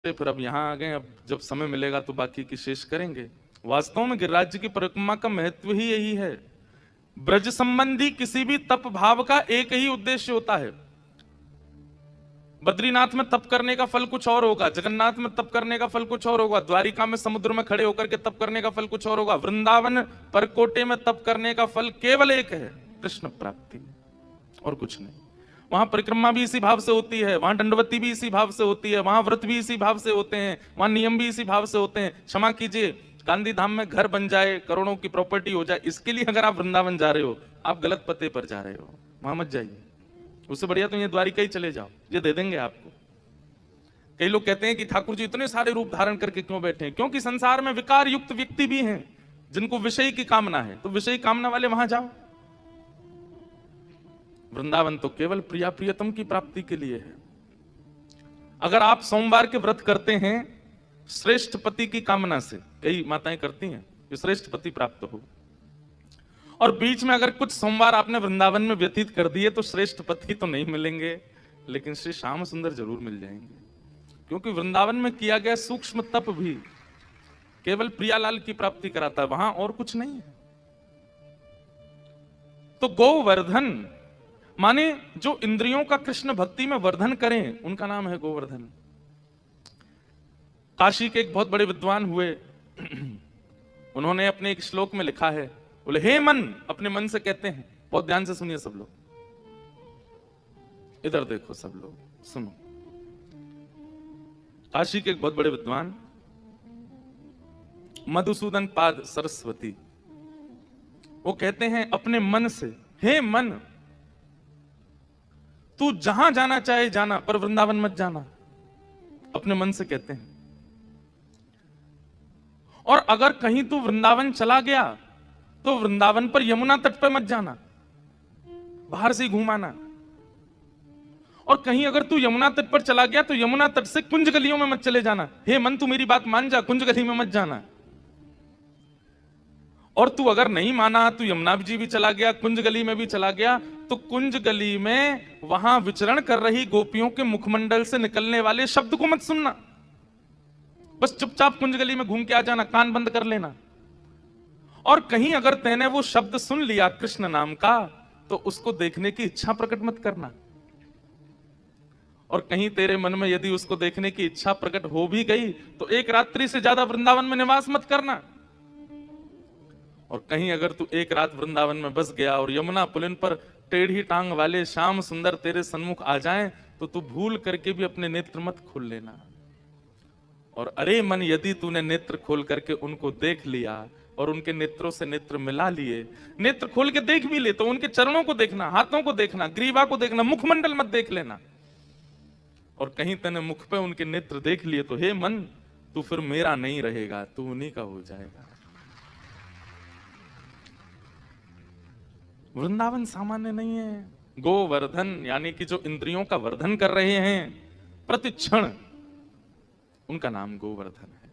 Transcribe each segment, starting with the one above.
फिर अब यहाँ आ गए, अब जब समय मिलेगा तो बाकी की शेष करेंगे। वास्तव में गिरिराज जी की परिक्रमा का महत्व ही यही है। ब्रज संबंधी किसी भी तप भाव का एक ही उद्देश्य होता है। बद्रीनाथ में तप करने का फल कुछ और होगा, जगन्नाथ में तप करने का फल कुछ और होगा, द्वारिका में समुद्र में खड़े होकर के तप करने का फल कुछ और होगा, वृंदावन परकोटे में तप करने का फल केवल एक है, कृष्ण प्राप्ति, और कुछ नहीं। वहां परिक्रमा भी इसी भाव से होती है, वहां दंडवती भी इसी भाव से होती है, वहां व्रत भी इसी भाव से होते हैं, वहां नियम भी इसी भाव से होते हैं। क्षमा कीजिए, गांधी धाम में घर बन जाए, करोड़ों की प्रॉपर्टी हो जाए, इसके लिए अगर आप वृंदावन जा रहे हो, आप गलत पते पर जा रहे हो, वहां मत जाइए। उससे बढ़िया तो ये द्वारिका ही चले जाओ, ये दे देंगे आपको। कई लोग कहते हैं कि ठाकुर जी इतने सारे रूप धारण करके क्यों बैठे हैं? क्योंकि संसार में विकार युक्त व्यक्ति भी हैं जिनको विषय की कामना है, तो विषय कामना वाले वहां जाओ। वृंदावन तो केवल प्रिया प्रियतम की प्राप्ति के लिए है। अगर आप सोमवार के व्रत करते हैं श्रेष्ठ पति की कामना से, कई माताएं करती हैं कि श्रेष्ठ पति प्राप्त हो, और बीच में अगर कुछ सोमवार आपने वृंदावन में व्यतीत कर दिए तो श्रेष्ठ पति तो नहीं मिलेंगे, लेकिन श्री श्याम सुंदर जरूर मिल जाएंगे। क्योंकि वृंदावन में किया गया सूक्ष्म तप भी केवल प्रियालाल की प्राप्ति कराता है, वहां और कुछ नहीं है। तो गोवर्धन माने जो इंद्रियों का कृष्ण भक्ति में वर्धन करें, उनका नाम है गोवर्धन। काशी के एक बहुत बड़े विद्वान हुए, उन्होंने अपने एक श्लोक में लिखा है, बोले हे मन, अपने मन से कहते हैं, बहुत ध्यान से सुनिए सब लोग, इधर देखो सब लोग सुनो। काशी के एक बहुत बड़े विद्वान मधुसूदन पाद सरस्वती, वो कहते हैं अपने मन से, हे मन, तू जहां जाना चाहे जाना, पर वृंदावन मत जाना, अपने मन से कहते हैं। और अगर कहीं तू वृंदावन चला गया तो वृंदावन पर यमुना तट पर मत जाना, बाहर से ही घुमाना। और कहीं अगर तू यमुना तट पर चला गया तो यमुना तट से कुंज गलियों में मत चले जाना, हे मन तू मेरी बात मान जा, कुंज गली में मत जाना। और तू अगर नहीं माना, तू यमुना जी भी चला गया, कुंज गली में भी चला गया, तो कुंज गली में वहां विचरण कर रही गोपियों के मुखमंडल से निकलने वाले शब्द को मत सुनना, बस चुपचाप कुंज गली में घूम के आ जाना, कान बंद कर लेना। और कहीं अगर तैने वो शब्द सुन लिया कृष्ण नाम का, तो उसको देखने की इच्छा प्रकट मत करना। और कहीं तेरे मन में यदि उसको देखने की इच्छा प्रकट हो भी गई तो एक रात्रि से ज्यादा वृंदावन में निवास मत करना। और कहीं अगर तू एक रात वृंदावन में बस गया और यमुना पुलिन पर टेढ़ी टांग वाले श्याम सुंदर तेरे सन्मुख आ जाएं, तो तू भूल करके भी अपने नेत्र मत खोल लेना। और अरे मन, यदि तूने नेत्र खोल करके उनको देख लिया और उनके नेत्रों से नेत्र मिला लिए, नेत्र खोल के देख भी ले, तो उनके चरणों को देखना, हाथों को देखना, ग्रीवा को देखना, मुखमंडल मत देख लेना। और कहीं तूने मुख पे उनके नेत्र देख लिए तो हे मन, तू फिर मेरा नहीं रहेगा, तू उन्हीं का हो जाएगा। वृंदावन सामान्य नहीं है। गोवर्धन यानी कि जो इंद्रियों का वर्धन कर रहे हैं प्रतिक्षण, उनका नाम गोवर्धन है।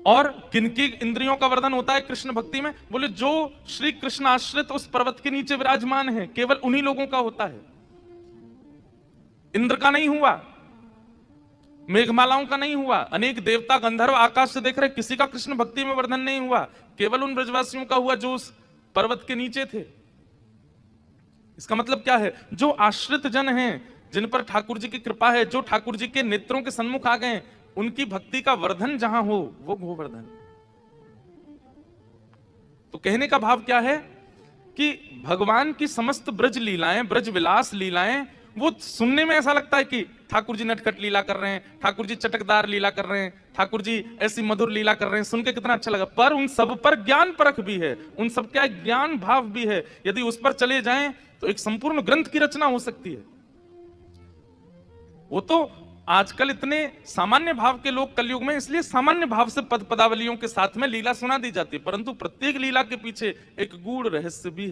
और किनकी इंद्रियों का वर्धन होता है कृष्ण भक्ति में? बोले जो श्री कृष्ण आश्रित उस पर्वत के नीचे विराजमान है, केवल उन्हीं लोगों का होता है। इंद्र का नहीं हुआ, मेघमालाओं का नहीं हुआ, अनेक देवता गंधर्व आकाश से देख रहे, किसी का कृष्ण भक्ति में वर्धन नहीं हुआ, केवल उन ब्रजवासियों का हुआ जो उस पर्वत के नीचे थे। इसका मतलब क्या है? जो आश्रित जन हैं, जिन पर ठाकुर जी की कृपा है, जो ठाकुर जी के नेत्रों के सन्मुख आ गए, उनकी भक्ति का वर्धन जहां हो, वो गोवर्धन। तो कहने का भाव क्या है कि भगवान की समस्त ब्रज लीलाएं, ब्रज विलास लीलाएं, वो सुनने में ऐसा लगता है कि ठाकुर जी नटखट लीला कर रहे हैं, ठाकुर जी चटकदार लीला कर रहे हैं, ठाकुर जी ऐसी मधुर लीला कर रहे हैं, सुन के कितना अच्छा लगा। पर उन सब पर ज्ञान परख भी है, उन सब का ज्ञान भाव भी है। यदि उस पर चले जाएं तो एक संपूर्ण ग्रंथ की रचना हो सकती है। वो तो आजकल इतने सामान्य भाव के लोग कलयुग में, इसलिए सामान्य भाव से पद पदावलियों के साथ में लीला सुना दी जाती है, परंतु प्रत्येक लीला के पीछे एक गूढ़ रहस्य भी है।